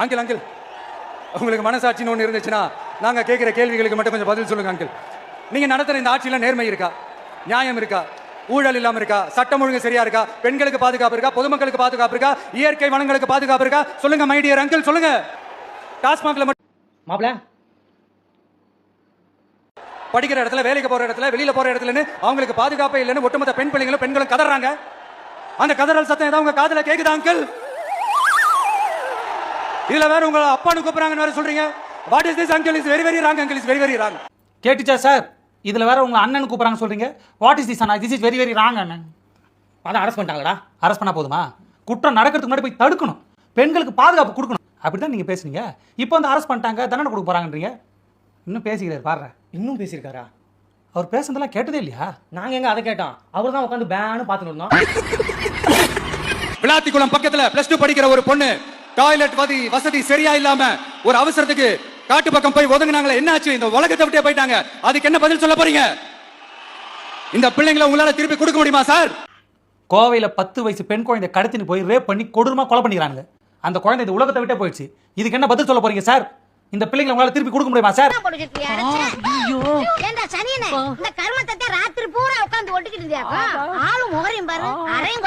Uncle uncle உங்களுக்கு மனசாட்சின்னு ஒன்று இருந்துச்சுன்னா நாங்கள் கேட்குற கேள்விகளுக்கு மட்டும் கொஞ்சம் பதில் சொல்லுங்க அங்கிள். நீங்கள் நடத்துகிற இந்த ஆட்சியில் நேர்மை இருக்கா, நியாயம் இருக்கா, ஊழல் இல்லாமல் இருக்கா, சட்டம் ஒழுங்கு சரியா இருக்கா, பெண்களுக்கு பாதுகாப்பு இருக்கா, பொதுமக்களுக்கு பாதுகாப்பு இருக்கா, இயற்கை வளங்களுக்கு பாதுகாப்பு இருக்கா? சொல்லுங்க மை டியர் அங்கிள், சொல்லுங்க. டாஸ்மாக்ல மட்டும் மாப்பிள படிக்கிற இடத்துல, வேலைக்கு போற இடத்துல, வெளியில போற இடத்துலன்னு அவங்களுக்கு பாதுகாப்பே இல்லைன்னு ஒட்டுமொத்த பெண் பிள்ளைங்களும் பெண்களும் கதறாங்க. அந்த கதறல் சத்தம் ஏதாவது உங்க காதுல கேக்குதா அங்கிள்? இதுல வேற உங்க அப்பான்னு கூப்பிடுறாங்கன்னு வேற சொல்றீங்க. What is this uncle? Is very very wrong uncle, is very very wrong. கேட்டுச்சா சார்? இதுல வேற உங்க அண்ணன் கூப்பிடுறாங்க சொல்றீங்க. வாட் இஸ் திஸ் அண்ணா? This is very very wrong அண்ணன். அதான் அரெஸ்ட் பண்ணிட்டாங்களா? அரெஸ்ட் பண்ணா போதுமா? குற்றம் நடக்கிறதுக்கு முன்னாடி போய் தடுக்கணும், பெண்களுக்கு பாதுகாப்பு கொடுக்கணும். அப்படிதான் நீங்க பேசுறீங்க. இப்போ வந்து அரெஸ்ட் பண்ணிட்டாங்க, தண்டனை கொடுக்க போறாங்கன்றீங்க. இன்னும் பேசிக்கிறாரு பாரு. இன்னும் பேசியிருக்காரா? அவர் பேசுனதெல்லாம் கேட்டதே இல்லையா? நாங்க எங்க அதை கேட்டோம்? அவர் தான் உட்காந்து பேனு பார்த்துட்டு இருந்தோம். விளாத்திக்குளம் பக்கத்துல பிளஸ் 2 படிக்கிற ஒரு பொண்ணு டாய்லெட் வசதி சரியா இல்லாம ஒரு அவசரத்துக்கு காட்டு பக்கம் போய் ஒதுங்கினாங்களே, என்ன ஆச்சு? இந்த உலகத்தை விட்டே போயிட்டாங்க. அதுக்கு என்ன பதில் சொல்ல போறீங்க? இந்த பிள்ளைங்களை உங்களால திருப்பி கொடுக்க முடியுமா சார்? கோவையில் 10 வயசு பெண் குழந்தை கடத்தின்னு போய் ரேப் பண்ணி கொடூரமா கொலை பண்ணிக்கிறாங்க. அந்த குழந்தை இந்த உலகத்தை விட்டே போயிடுச்சு. இதுக்கு என்ன பதில் சொல்ல போறீங்க சார்? இந்த பிள்ளைங்களை உங்களால திருப்பி கொடுக்க முடியுமா சார்? இந்த கர்மத்தை ராத்திரி பூரா உட்காந்து ஒட்டிக்கிட்டு இருந்தியா? ஆளும் முகரையும் பாரு, அரையும்